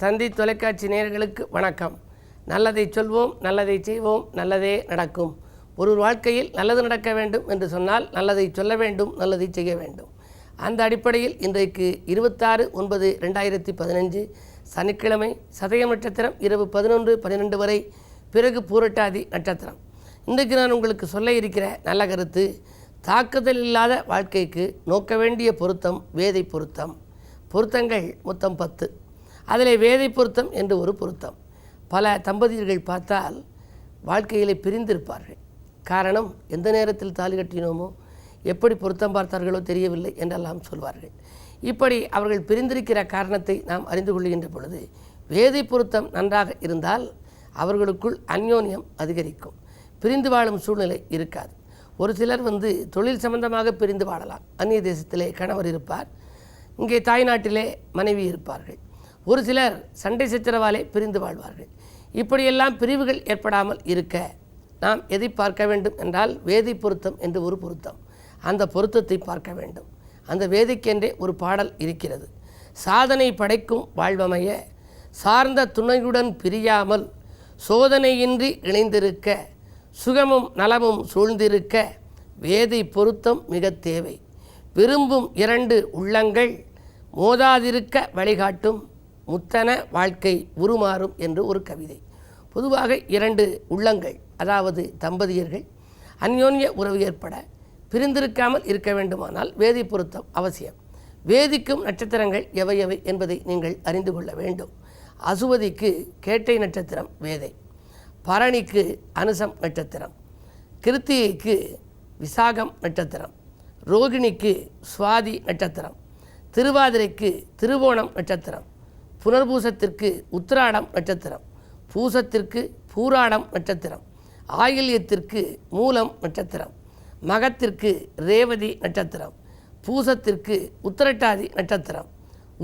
தந்தி தொலைக்காட்சி நேயர்களுக்கு வணக்கம். நல்லதை சொல்வோம், நல்லதை செய்வோம், நல்லதே நடக்கும். ஒரு வாழ்க்கையில் நல்லது நடக்க வேண்டும் என்று சொன்னால் நல்லதை சொல்ல வேண்டும், நல்லதை செய்ய வேண்டும். அந்த அடிப்படையில் இன்றைக்கு 26/9/2015 சனிக்கிழமை சதயம் நட்சத்திரம் இரவு 11:12 வரை, பிறகு பூரட்டாதி நட்சத்திரம். இன்றைக்கு நான் உங்களுக்கு சொல்ல இருக்கிற நல்ல கருத்து, தாக்குதல் இல்லாத வாழ்க்கைக்கு நோக்க வேண்டிய பொருத்தம் வேதை பொருத்தம். பொருத்தங்கள் மொத்தம் 10. அதில் வேதை பொருத்தம் என்று ஒரு பொருத்தம். பல தம்பதியர்கள் பார்த்தால் வாழ்க்கையிலே பிரிந்திருப்பார்கள். காரணம், எந்த நேரத்தில் தாலி கட்டினோமோ, எப்படி பொருத்தம் பார்த்தார்களோ தெரியவில்லை என்றெல்லாம் சொல்வார்கள். இப்படி அவர்கள் பிரிந்திருக்கிற காரணத்தை நாம் அறிந்து கொள்கின்ற பொழுது, வேதை பொருத்தம் நன்றாக இருந்தால் அவர்களுக்குள் அந்யோன்யம் அதிகரிக்கும். பிரிந்து வாழும் சூழ்நிலை இருக்காது. ஒரு சிலர் தொழில் சம்பந்தமாக பிரிந்து வாழலாம். அந்நிய தேசத்திலே கணவர் இருப்பார், இங்கே தாய்நாட்டிலே மனைவி இருப்பார்கள். ஒரு சிலர் சண்டை சச்சரவாலே பிரிந்து வாழ்வார்கள். இப்படியெல்லாம் பிரிவுகள் ஏற்படாமல் இருக்க நாம் எதை பார்க்க வேண்டும் என்றால், வேதை பொருத்தம் என்று ஒரு பொருத்தம். அந்த பொருத்தத்தை பார்க்க வேண்டும். அந்த வேதைக்கென்றே ஒரு பாடல் இருக்கிறது. சாதனை படைக்கும் வாழ்வமைய சார்ந்த துணையுடன் பிரியாமல் சோதனையின்றி இணைந்திருக்க சுகமும் நலமும் சூழ்ந்திருக்க வேதை பொருத்தம் மிக தேவை. விரும்பும் 2 உள்ளங்கள் மோதாதிருக்க வழிகாட்டும் முத்தன வாழ்க்கை உருமாறும் என்று ஒரு கவிதை. பொதுவாக 2 உள்ளங்கள், அதாவது தம்பதியர்கள் அந்யோன்ய உறவு ஏற்பட பிரிந்திருக்காமல் இருக்க வேண்டுமானால் வேதை பொருத்தம் அவசியம். வேதிக்கும் நட்சத்திரங்கள் எவை எவை என்பதை நீங்கள் அறிந்து கொள்ள வேண்டும். அசுவதிக்கு கேட்டை நட்சத்திரம் வேதை, பரணிக்கு அனுசம் நட்சத்திரம், கிருத்திகைக்கு விசாகம் நட்சத்திரம், ரோகிணிக்கு சுவாதி நட்சத்திரம், திருவாதிரைக்கு திருவோணம் நட்சத்திரம், புனர்பூசத்திற்கு உத்திராடம் நட்சத்திரம், பூசத்திற்கு பூராடம் நட்சத்திரம், ஆயில்யத்திற்கு மூலம் நட்சத்திரம், மகத்திற்கு ரேவதி நட்சத்திரம், பூசத்திற்கு உத்திரட்டாதி நட்சத்திரம்,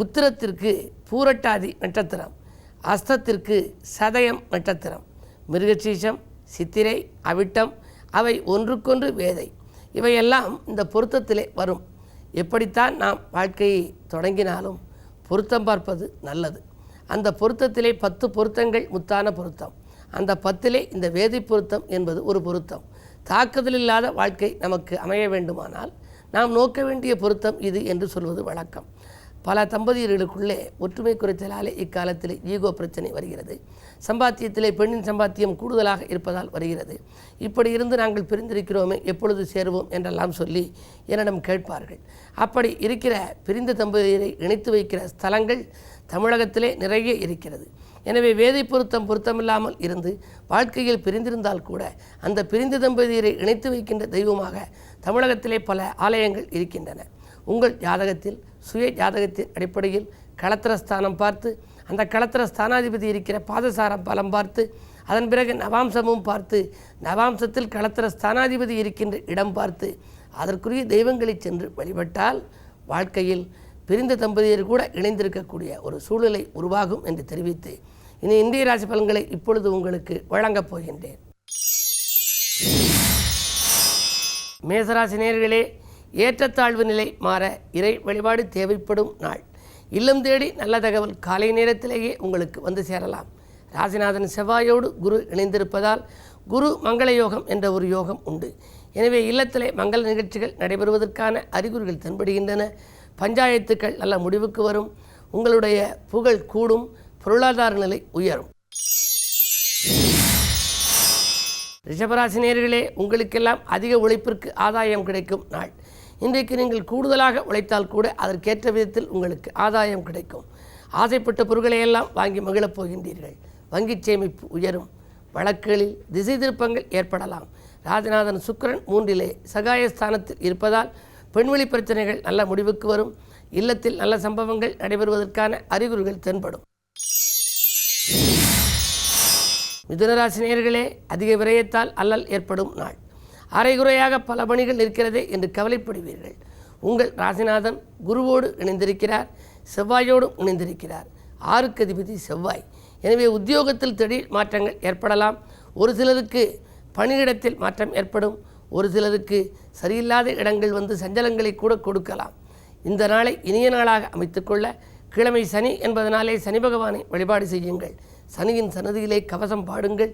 உத்திரத்திற்கு பூரட்டாதி நட்சத்திரம், அஸ்தத்திற்கு சதயம் நட்சத்திரம், மிருகசீஷம், சித்திரை, அவிட்டம் அவை ஒன்றுக்கொன்று வேதை. இவையெல்லாம் இந்த பொருத்தத்திலே வரும். எப்படித்தான் நாம் வாழ்க்கையை தொடங்கினாலும் பொருத்தம் பார்ப்பது நல்லது. அந்த பொருத்தத்திலே 10 பொருத்தங்கள் முத்தான பொருத்தம். அந்த 10லே இந்த வேதை பொருத்தம் என்பது ஒரு பொருத்தம். தாக்குதல் இல்லாத வாழ்க்கை நமக்கு அமைய வேண்டுமானால் நாம் நோக்க வேண்டிய பொருத்தம் இது என்று சொல்வது வழக்கம். பல தம்பதியர்களுக்குள்ளே ஒற்றுமை குறைச்சலாலே இக்காலத்தில் ஈகோ பிரச்சனை வருகிறது. சம்பாத்தியத்திலே பெண்ணின் சம்பாத்தியம் கூடுதலாக இருப்பதால் வருகிறது. இப்படி இருந்து நாங்கள் பிரிந்திருக்கிறோமே, எப்பொழுது சேருவோம் என்றெல்லாம் சொல்லி என்னிடம் கேட்பார்கள். அப்படி இருக்கிற பிரிந்த தம்பதியரை இணைத்து வைக்கிற ஸ்தலங்கள் தமிழகத்திலே நிறைய இருக்கிறது. எனவே வேதை பொருத்தம் பொருத்தமில்லாமல் இருந்து வாழ்க்கையில் பிரிந்திருந்தால் கூட அந்த பிரிந்த தம்பதியரை இணைத்து வைக்கின்ற தெய்வமாக தமிழகத்திலே பல ஆலயங்கள் இருக்கின்றன. உங்கள் ஜாதகத்தில் சுய ஜாதகத்தின் அடிப்படையில் களத்திரஸ்தானம் பார்த்து, அந்த களத்திர ஸ்தானாதிபதி இருக்கிற பாதசாரம் பலம் பார்த்து, அதன் பிறகு நவாம்சமும் பார்த்து, நவாம்சத்தில் களத்திர ஸ்தானாதிபதி இருக்கின்ற இடம் பார்த்து அதற்குரிய தெய்வங்களை சென்று வழிபட்டால் வாழ்க்கையில் பிரிந்த தம்பதியர் கூட இணைந்திருக்கக்கூடிய ஒரு சூழ்நிலை உருவாகும் என்று தெரிவித்து இனி இந்திய ராசி பலன்களை இப்பொழுது உங்களுக்கு வழங்கப் போகின்றேன். மேசராசி நேயர்களே, ஏற்றத்தாழ்வு நிலை மாற இறை வழிபாடு தேவைப்படும் நாள். இல்லம் தேடி நல்ல தகவல் காலை நேரத்திலேயே உங்களுக்கு வந்து சேரலாம். ராசிநாதன் செவ்வாயோடு குரு இணைந்திருப்பதால் குரு மங்கள யோகம் என்ற ஒரு யோகம் உண்டு. எனவே இல்லத்திலே மங்கள நிகழ்ச்சிகள் நடைபெறுவதற்கான அறிகுறிகள் தென்படுகின்றன. பஞ்சாயத்துக்கள் நல்ல முடிவுக்கு வரும். உங்களுடைய புகழ் கூடும், பொருளாதார நிலை உயரும். ரிஷபராசி நேயர்களே, உங்களுக்கெல்லாம் அதிக உழைப்பிற்கு ஆதாயம் கிடைக்கும் நாள். இன்றைக்கு நீங்கள் கூடுதலாக உழைத்தால் கூட அதற்கேற்ற விதத்தில் உங்களுக்கு ஆதாயம் கிடைக்கும். ஆசைப்பட்ட பொருட்களையெல்லாம் வாங்கி மகிழப் போகின்றீர்கள். வங்கி சேமிப்பு உயரும். வழக்குகளில் திசை திருப்பங்கள் ஏற்படலாம். ராஜநாதன் சுக்கிரன் 3லே சகாயஸ்தானத்தில் இருப்பதால் பெண்வெளி பிரச்சனைகள் நல்ல முடிவுக்கு வரும். இல்லத்தில் நல்ல சம்பவங்கள் நடைபெறுவதற்கான அறிகுறிகள் தென்படும். மிதுனராசி நேயர்களே, அதிக விரயத்தால் அல்லல் ஏற்படும் நாள். அரைகுறையாக பல பணிகள் இருக்கிறதே என்று கவலைப்படுவீர்கள். உங்கள் ராசிநாதன் குருவோடு இணைந்திருக்கிறார், செவ்வாயோடும் இணைந்திருக்கிறார். 6க்கு அதிபதி செவ்வாய். எனவே உத்தியோகத்தில் திடீர் மாற்றங்கள் ஏற்படலாம். ஒரு சிலருக்கு பணியிடத்தில் மாற்றம் ஏற்படும். ஒரு சிலருக்கு சரியில்லாத இடங்கள் சஞ்சலங்களை கூட கொடுக்கலாம். இந்த நாளை இனிய நாளாக அமைத்துக்கொள்ள கிழமை சனி என்பதனாலே சனி பகவானை வழிபாடு செய்யுங்கள். சனியின் சன்னதியிலே கவசம் பாடுங்கள்.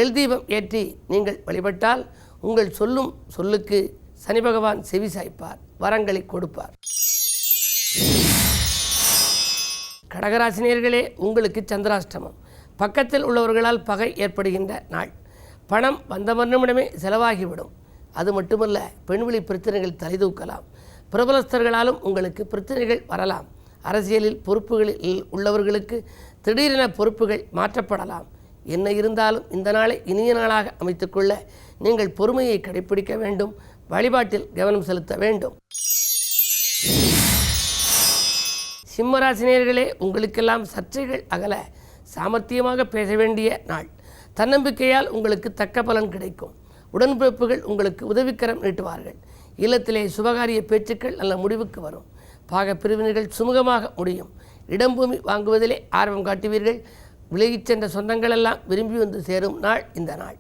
எல்தீபம் ஏற்றி நீங்கள் வழிபட்டால் உங்கள் சொல்லும் சொல்லுக்கு சனி பகவான் செவி சாய்ப்பார், வரங்களை கொடுப்பார். கடகராசினியர்களே, உங்களுக்கு சந்திராஷ்டமம். பக்கத்தில் உள்ளவர்களால் பகை ஏற்படுகின்ற நாள். பணம் வந்த மன்னமிடமே செலவாகிவிடும். அது மட்டுமல்ல, பெண்வெளி பிரச்சனைகள் தலைதூக்கலாம். பிரபலஸ்தர்களாலும் உங்களுக்கு பிரச்சனைகள் வரலாம். அரசியலில் பொறுப்புகளில் உள்ளவர்களுக்கு திடீரென பொறுப்புகள் மாற்றப்படலாம். என்ன இருந்தாலும் இந்த நாளை இனிய நாளாக அமைத்துக்கொள்ள நீங்கள் பொறுமையை கடைபிடிக்க வேண்டும். வழிபாட்டில் கவனம் செலுத்த வேண்டும். சிம்மராசினியர்களே, உங்களுக்கெல்லாம் சர்ச்சைகள் அகல சாமர்த்தியமாக பேச வேண்டிய நாள். தன்னம்பிக்கையால் உங்களுக்கு தக்க பலன் கிடைக்கும். உடன்பிறப்புகள் உங்களுக்கு உதவிக்கரம் நீட்டுவார்கள். இல்லத்திலே சுபகாரிய பேச்சுக்கள் நல்ல முடிவுக்கு வரும். பாக பிரிவினர்கள் சுமூகமாக முடியும். இடம்பூமி வாங்குவதிலே ஆர்வம் காட்டுவீர்கள். விலகிச் சென்ற சொந்தங்கள் எல்லாம் விரும்பி வந்து சேரும் நாள் இந்த நாள்.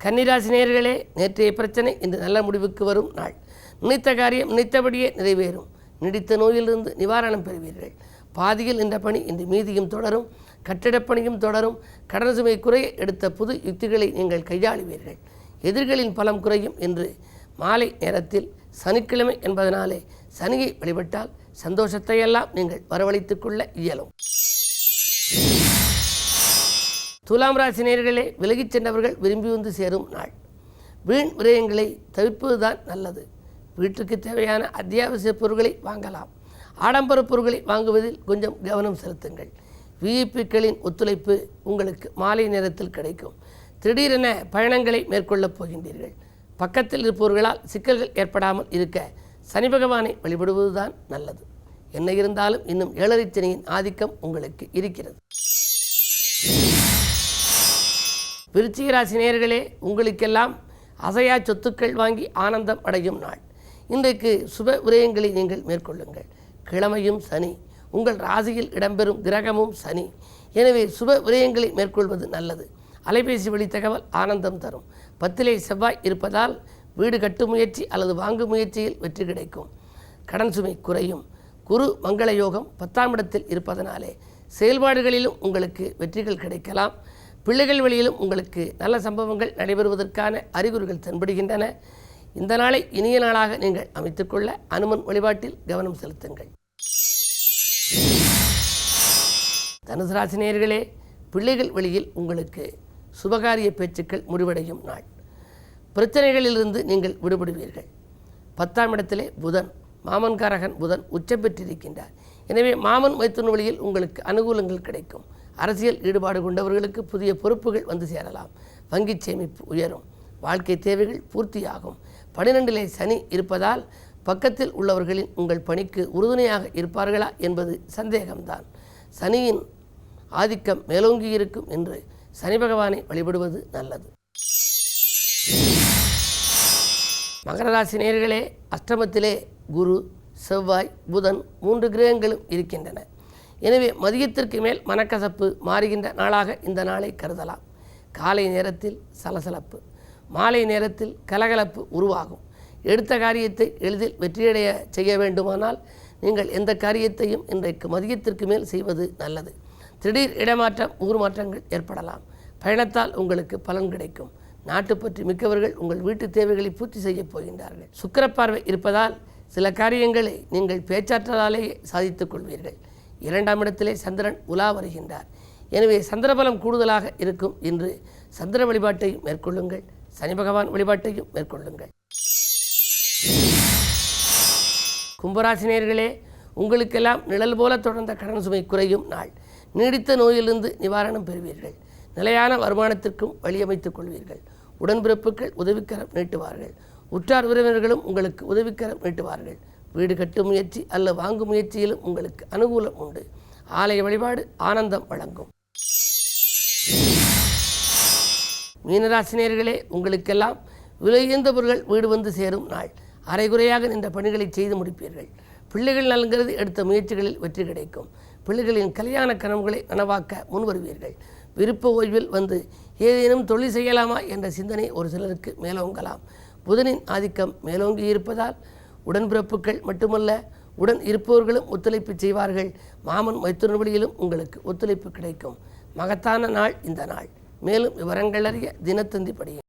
கன்னிராசினியர்களே, நேற்றைய பிரச்சனை இன்று நல்ல முடிவுக்கு வரும் நாள். நினைத்த காரியம் நினைத்தபடியே நிறைவேறும். நீடித்த நோயிலிருந்து நிவாரணம் பெறுவீர்கள். பாதியில் இந்த பணி இன்று மீதியும் தொடரும். கட்டிடப் பணியும் தொடரும். கடன் சுமை குறைய எடுத்த புது யுக்திகளை நீங்கள் கையாளுவீர்கள். எதிர்களின் பலம் குறையும். என்று மாலை நேரத்தில் சனிக்கிழமை என்பதனாலே சனியை வழிபட்டால் சந்தோஷத்தை எல்லாம் நீங்கள் வரவழைத்துக் கொள்ள இயலும். துலாம் ராசினியர்களே, விலகிச் சென்றவர்கள் விரும்பி வந்து சேரும் நாள். வீண் விரயங்களை தவிர்ப்பதுதான் நல்லது. வீட்டுக்கு தேவையான அத்தியாவசிய பொருட்களை வாங்கலாம். ஆடம்பர பொருட்களை வாங்குவதில் கொஞ்சம் கவனம் செலுத்துங்கள். விஐபிக்களின் ஒத்துழைப்பு உங்களுக்கு மாலை நேரத்தில் கிடைக்கும். திடீரென பயணங்களை மேற்கொள்ளப் போகின்றீர்கள். பக்கத்தில் இருப்பவர்களால் சிக்கல்கள் ஏற்படாமல் இருக்க சனி பகவானை வழிபடுவதுதான் நல்லது. என்ன இருந்தாலும் இன்னும் 7.5 சனியின் ஆதிக்கம் உங்களுக்கு இருக்கிறது. விருச்சிக ராசி நேயர்களே, உங்களுக்கெல்லாம் அசையா சொத்துக்கள் வாங்கி ஆனந்தம் அடையும் நாள். இன்றைக்கு சுப விரயங்களை நீங்கள் மேற்கொள்ளுங்கள். கிழமையும் சனி, உங்கள் ராசியில் இடம்பெறும் கிரகமும் சனி. எனவே சுப விரயங்களை மேற்கொள்வது நல்லது. அலைபேசி வழி தகவல் ஆனந்தம் தரும். 10லே செவ்வாய் இருப்பதால் வீடு கட்டும் முயற்சி அல்லது வாங்கும் முயற்சியில் வெற்றி கிடைக்கும். கடன் சுமை குறையும். குரு மங்கள யோகம் 10ஆம் இடத்தில் இருப்பதனாலே செயல்பாடுகளிலும் உங்களுக்கு வெற்றிகள் கிடைக்கலாம். பிள்ளைகள் வழியிலும் உங்களுக்கு நல்ல சம்பவங்கள் நடைபெறுவதற்கான அறிகுறிகள் தென்படுகின்றன. இந்த நாளை இனிய நாளாக நீங்கள் அமைத்துக்கொள்ள அனுமன் வழிபாட்டில் கவனம் செலுத்துங்கள். தனுசு ராசி நேயர்களே, பிள்ளைகள் வழியில் உங்களுக்கு சுபகாரிய பேச்சுக்கள் முடிவடையும் நாள். பிரச்சனைகளிலிருந்து நீங்கள் விடுபடுவீர்கள். 10ஆம் இடத்திலே புதன், மாமன்காரகன் புதன் உச்சம் பெற்றிருக்கின்றார். எனவே மாமன் மைத்துன வழியில் உங்களுக்கு அனுகூலங்கள் கிடைக்கும். அரசியல் ஈடுபாடு கொண்டவர்களுக்கு புதிய பொறுப்புகள் வந்து சேரலாம். வங்கி சேமிப்பு உயரும். வாழ்க்கை தேவைகள் பூர்த்தியாகும். 12லே சனி இருப்பதால் பக்கத்தில் உள்ளவர்களின் உங்கள் பணிக்கு உறுதுணையாக இருப்பார்களா என்பது சந்தேகம்தான். சனியின் ஆதிக்கம் மேலோங்கி இருக்கும் என்று சனி பகவானை வழிபடுவது நல்லது. மகர ராசி நேயர்களே, அஷ்டமத்திலே குரு, செவ்வாய், புதன் 3 கிரகங்களும் இருக்கின்றன. எனவே மதியத்திற்கு மேல் மனக்கசப்பு மாறுகின்ற நாளாக இந்த நாளை கருதலாம். காலை நேரத்தில் சலசலப்பு, மாலை நேரத்தில் கலகலப்பு உருவாகும். எடுத்த காரியத்தை எளிதில் வெற்றியடைய செய்ய வேண்டுமானால் நீங்கள் எந்த காரியத்தையும் இன்றைக்கு மதியத்திற்கு மேல் செய்வது நல்லது. திடீர் இடமாற்றம், ஊர் மாற்றங்கள் ஏற்படலாம். பயணத்தால் உங்களுக்கு பலன் கிடைக்கும். நாட்டு பற்றி மிக்கவர்கள் உங்கள் வீட்டு தேவைகளை பூர்த்தி செய்யப் போகின்றார்கள். சுக்கிரப்பார்வை இருப்பதால் சில காரியங்களை நீங்கள் பேச்சாற்றலாலேயே சாதித்துக் கொள்வீர்கள். 2ஆம் இடத்திலே சந்திரன் உலா வருகின்றார். எனவே சந்திரபலம் கூடுதலாக இருக்கும் என்று சந்திர வழிபாட்டையும் மேற்கொள்ளுங்கள். சனி பகவான் வழிபாட்டையும் மேற்கொள்ளுங்கள். கும்பராசினியர்களே, உங்களுக்கெல்லாம் நிழல் போல தொடர்ந்த கடன் சுமை குறையும் நாள். நீடித்த நோயிலிருந்து நிவாரணம் பெறுவீர்கள். நிலையான வருமானத்திற்கும் வழியமைத்துக் கொள்வீர்கள். உடன்பிறப்புகள் உதவிக்கரம் நீட்டுவார்கள். உற்றார் உறவினர்களும் உங்களுக்கு உதவிக்கரம் நீட்டுவார்கள். வீடு கட்டும் முயற்சி அல்ல வாங்கும் முயற்சியிலும் உங்களுக்கு அனுகூலம் உண்டு. ஆலய வழிபாடு ஆனந்தம் வழங்கும். மீனராசினியர்களே, உங்களுக்கெல்லாம் விலையுயர்ந்த பொருட்கள் வீடு வந்து சேரும் நாள். அரைகுறையாக நின்ற பணிகளை செய்து முடிப்பீர்கள். பிள்ளைகள் நலங்கிறது எடுத்த முயற்சிகளில் வெற்றி கிடைக்கும். பிள்ளைகளின் கல்யாண கனவுகளை நனவாக்க முன்வருவீர்கள். விருப்ப ஓய்வில் வந்து ஏதேனும் தொழில் செய்யலாமா என்ற சிந்தனை ஒரு சிலருக்கு மேலோங்கலாம். புதனின் ஆதிக்கம் மேலோங்கி இருப்பதால் உடன்பிறப்புகள் மட்டுமல்ல உடன் இருப்பவர்களும் ஒத்துழைப்பு செய்வார்கள். மாமன் மைத்துனர் வழியிலும் உங்களுக்கு ஒத்துழைப்பு கிடைக்கும். மகத்தான நாள் இந்த நாள். மேலும் விவரங்கள் அறிய தினத்தந்தி படியுங்கள்.